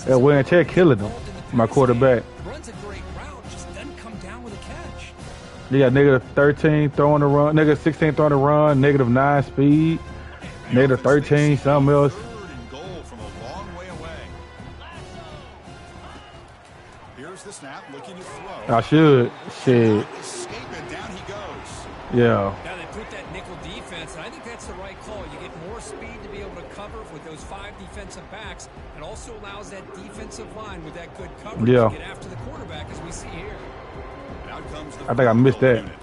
That wear and tear killing him. My quarterback. Runs a great route, just doesn't come down with a catch. He got negative 13 throwing the run, negative 16 throwing the run, negative 9 speed, negative 13 something else. Third and goal from a long way away. Here's the snap, looking to throw. I should. Shit. Escaping, down he goes. Yeah. Now they put that nickel defense, and I think that's the right call. You get more speed to be able to cover with those 5 defensive backs. It also allows that defensive line with that good coverage to get after the quarterback, as we see here. Out comes the I think I missed that. unit.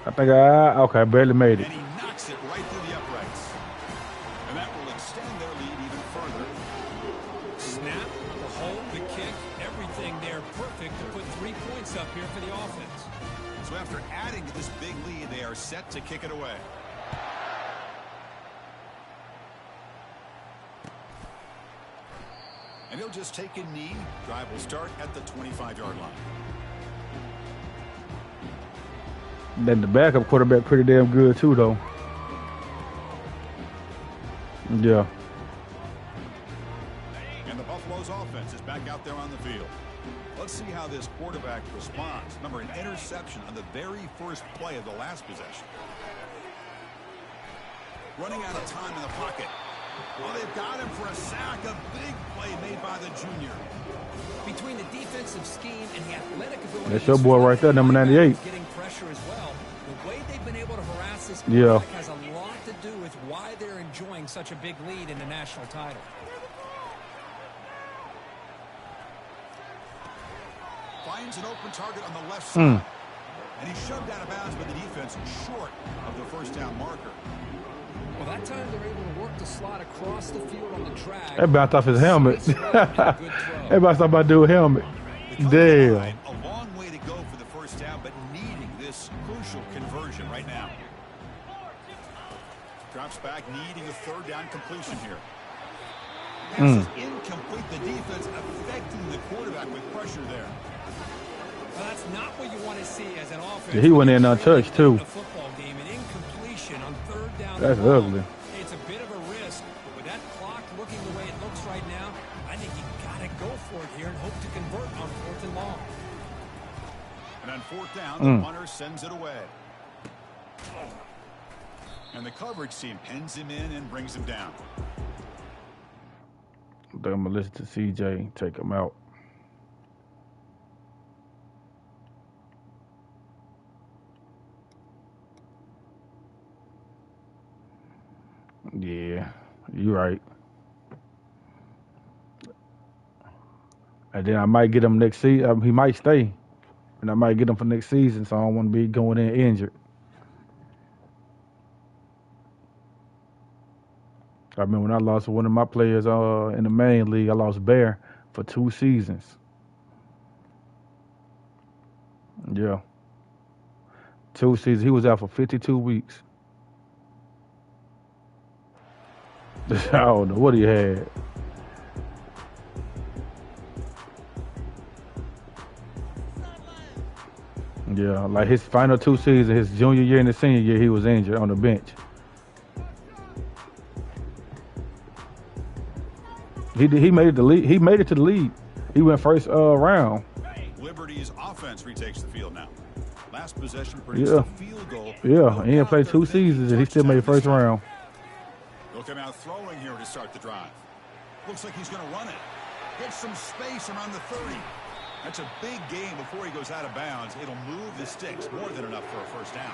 I think I barely made it. And he knocks it right through the uprights. And that will extend their lead even further. Snap, the hold, the kick, everything there perfect to put 3 points up here for the offense. So after adding to this big lead, they are set to kick it away. And he'll just take a knee. Drive will start at the 25-yard line. Then the backup quarterback pretty damn good too, though. Yeah. And the Buffalo's offense is back out there on the field. Let's see how this quarterback responds. Remember, an interception on the very first play of the last possession. Running out of time in the pocket. Well, they've got him for a sack. A big play made by the junior. Between the defensive scheme and the athletic ability. That's your boy right there, number 98. Getting pressure as well. The way they've been able to harass this Yeah. has a lot to do with why they're enjoying such a big lead in the national title. Finds an open target on the left side. And he's shoved out of bounds by the defense short of the first down marker. Well, that time they're able to work the slot across the field on the drag. That bounced off his helmet. That bounced off my dude's helmet. Damn. A long way to go for the first down, but needing this crucial conversion right now. Drops back, needing a third down completion here. Pass is incomplete. The defense affecting the quarterback with pressure there. Well, that's not what you want to see as an offense. Yeah, he went in untouched, too. A football game, an incompletion on third down. That's ugly. It's a bit of a risk. With that clock looking the way it looks right now, I think you got to go for it here and hope to convert on 4th and long. And on 4th down, the punter sends it away. And the coverage team pins him in and brings him down. Then I'm going to listen to CJ take him out. Yeah, you're right. And then I might get him next season. He might stay. And I might get him for next season, so I don't want to be going in injured. I remember when I lost one of my players in the main league, I lost Bear for 2 seasons. Yeah. 2 seasons. He was out for 52 weeks. I don't know what he had. Yeah, like his final 2 seasons, his junior year and his senior year, he was injured on the bench. He made it He made it to the league. He went first round. Liberty's offense retakes the field now. Last possession produced a field goal. Yeah, he didn't play 2 seasons and he still made first round. He'll come out throwing here to start the drive. Looks like he's going to run it. Get some space around the 30. That's a big gain before he goes out of bounds. It'll move the sticks more than enough for a first down.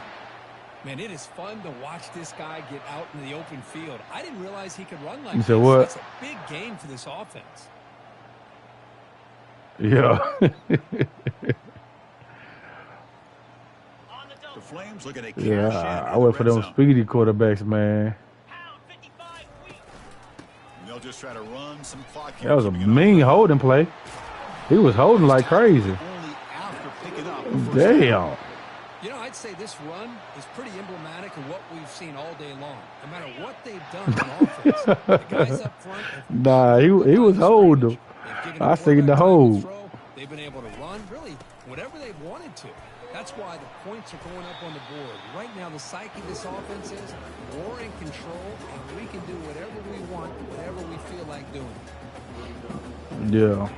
Man, it is fun to watch this guy get out in the open field. I didn't realize he could run like You this. said what? That's a big gain for this offense. Yeah. The Flames looking at Yeah, I went for them speedy quarterbacks, man. They'll just try to run some clock. That was a mean holding play. He was holding like crazy. Only after picking up. Damn. You know, I'd say this run is pretty emblematic of what we've seen all day long. No matter what they've done on offense, the guys up front. Nah, he was holding. I seen the hold. They've been able to run really whatever they've wanted to. That's why the points are going up on the board. Right now, the psyche of this offense is we're in control, and we can do whatever we want, whatever we feel like doing. Yeah.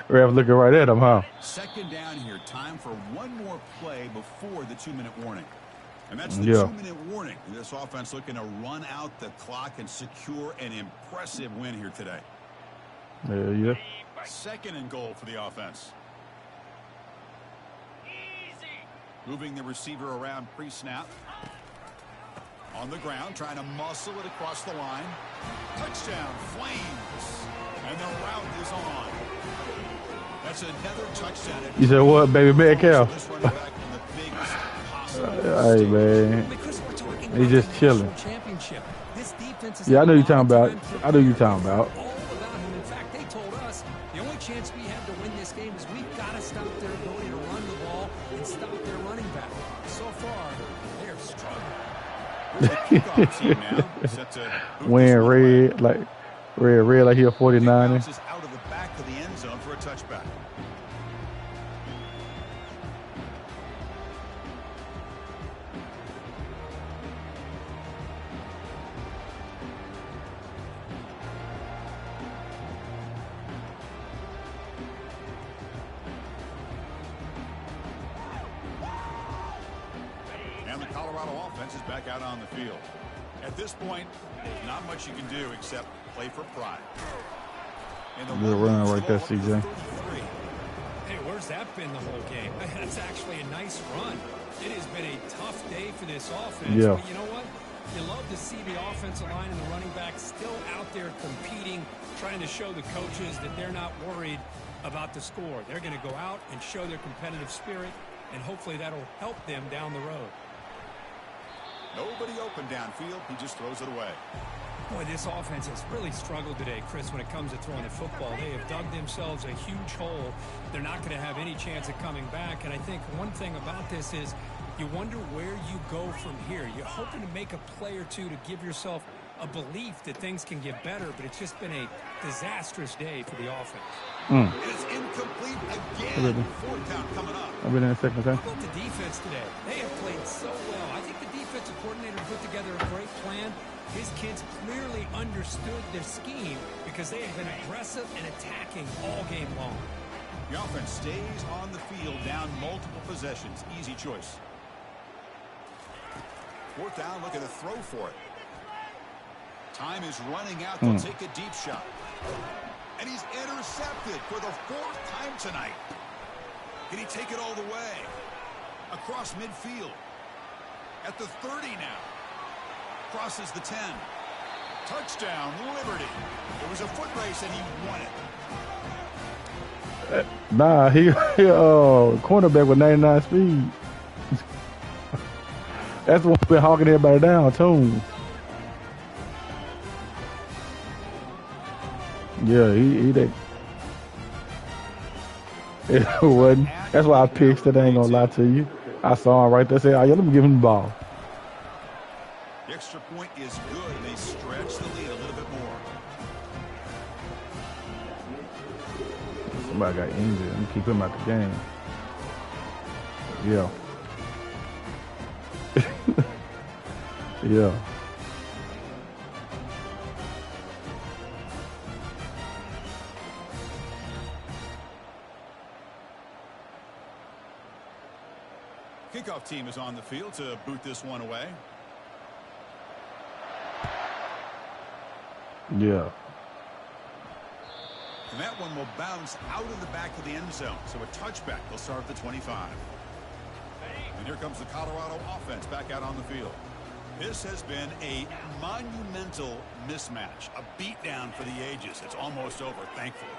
Ref looking right at him, huh? 2nd down here. Time for one more play before the 2-minute warning. And that's the 2-minute warning. This offense looking to run out the clock and secure an impressive win here today. Yeah. 2nd and goal for the offense. Moving the receiver around pre-snap. On the ground, trying to muscle it across the line. Touchdown, Flames. And the route is on. That's another touchdown. You said what, baby? Metcalf. Hey, man. He's just chilling. Yeah, I know you're talking about. In fact, they told us the only chance we have to win this game is we've got to stop their ability to run the ball and stop their running back. So far, they're struggling. Wearing red like he a 49er. Out of the back of the end zone for a touchback. And the Colorado offense is back out on the field. At this point, there's not much you can do except play for pride. Good run right there, CJ. Hey, where's that been the whole game? That's actually a nice run. It has been a tough day for this offense. Yeah. But you know what? You love to see the offensive line and the running back still out there competing, trying to show the coaches that they're not worried about the score. They're going to go out and show their competitive spirit, and hopefully that'll help them down the road. Nobody open downfield. He just throws it away. Boy, this offense has really struggled today, Chris, when it comes to throwing the football. They have dug themselves a huge hole. They're not going to have any chance of coming back. And I think one thing about this is you wonder where you go from here. You're hoping to make a play or two to give yourself a belief that things can get better, but it's just been a disastrous day for the offense. It is incomplete again. Fourth down coming up. I'll be there in a second, okay? How about the defense today? They have played so well. I think the defensive coordinator put together a great plan. His kids clearly understood their scheme because they have been aggressive and attacking all game long. The offense stays on the field down multiple possessions. Easy choice. Fourth down, looking to throw for it. Time is running out. They'll take a deep shot. And he's intercepted for the fourth time tonight. Can he take it all the way? Across midfield. At the 30 now. Crosses the 10. Touchdown, Liberty. It was a foot race, and he won it. Nah, he cornerback with 99 speed. That's what's been hawking everybody down, too. Yeah, he did. It wasn't. That's why I picked it. I ain't gonna lie to you. I saw him right there. Say, "Oh yeah, let me give him the ball." The extra point is good. They stretch the lead a little bit more. Somebody got injured. Let me keep him out the game. Yeah. Yeah. Kickoff team is on the field to boot this one away. Yeah. And that one will bounce out of the back of the end zone. So a touchback will start at the 25. And here comes the Colorado offense back out on the field. This has been a monumental mismatch. A beatdown for the ages. It's almost over, thankfully.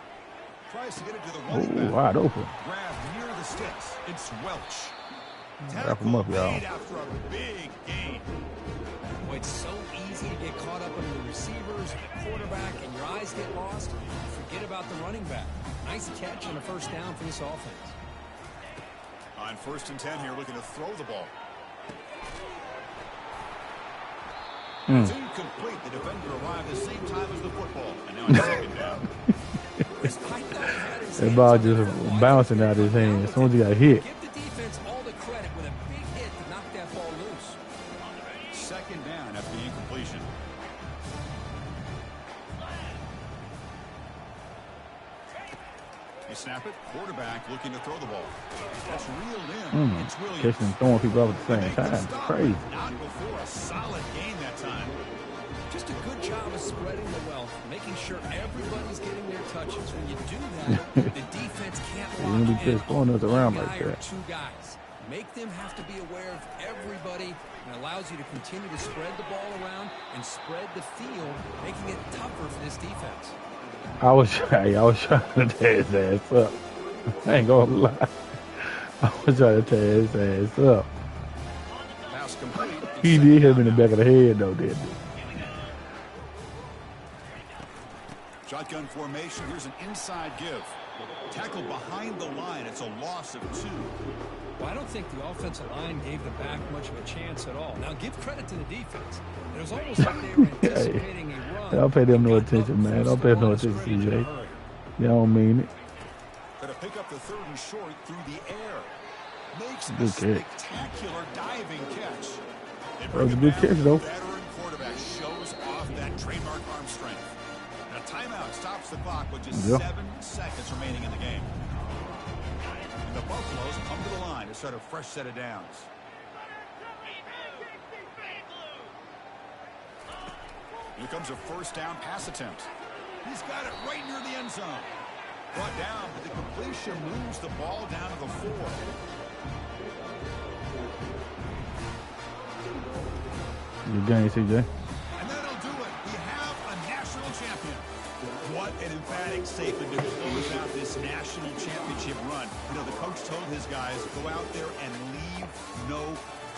Tries to get it to the running back. Wide open. Grab near the sticks. It's Welch. Wrap him up, y'all. Made after a big gain. Boy, it's so easy to get caught up in the receivers, the quarterback, and your eyes get lost. Forget about the running back. Nice catch and a first down for this offense. On 1st and 10 here, looking to throw the ball. It's incomplete. The defender arrived at the same time as the football. And now it's 2nd down. That ball just bouncing out of his hand as soon as he got hit. Give the defense all the credit with a big hit to knock that ball loose. 2nd down after the incompletion. You snap it. Quarterback looking to throw the ball. That's reeled in. It's Williams. Catching and throwing people up at the same time. It's crazy. Not before a solid gain that time. Just a good job of spreading the wealth, making sure everybody's getting their touches. When you do that, the defense can't lock be in just throwing us around one like guy or that. two guys. Make them have to be aware of everybody, and allows you to continue to spread the ball around and spread the field, making it tougher for this defense. I was trying to tear his ass up. I ain't gonna lie. I was trying to tear his ass up. Pass complete. He did hit him in the back of the head, though, didn't he? Shotgun formation. Here's an inside give. Tackle behind the line. It's a loss of 2. Well, I don't think the offensive line gave the back much of a chance at all. Now, give credit to the defense. It was almost like they were anticipating a run. Don't pay them no attention, man. Don't pay no attention, CJ. You don't mean it. Going to pick up the 3rd and short through the air. Makes a Good catch. spectacular diving catch. That was a good catch, though. Veteran quarterback shows off that trademark arm strength. And a timeout stops the clock with just 7 seconds remaining in the game. And the Buffaloes come to the line to start a fresh set of downs. Here comes a 1st down pass attempt. He's got it right near the end zone. Brought down, but the completion moves the ball down to the 4. Good game, CJ. And that'll do it. We have a national champion. What an emphatic statement to close out this national championship run. You know, the coach told his guys, go out there and leave no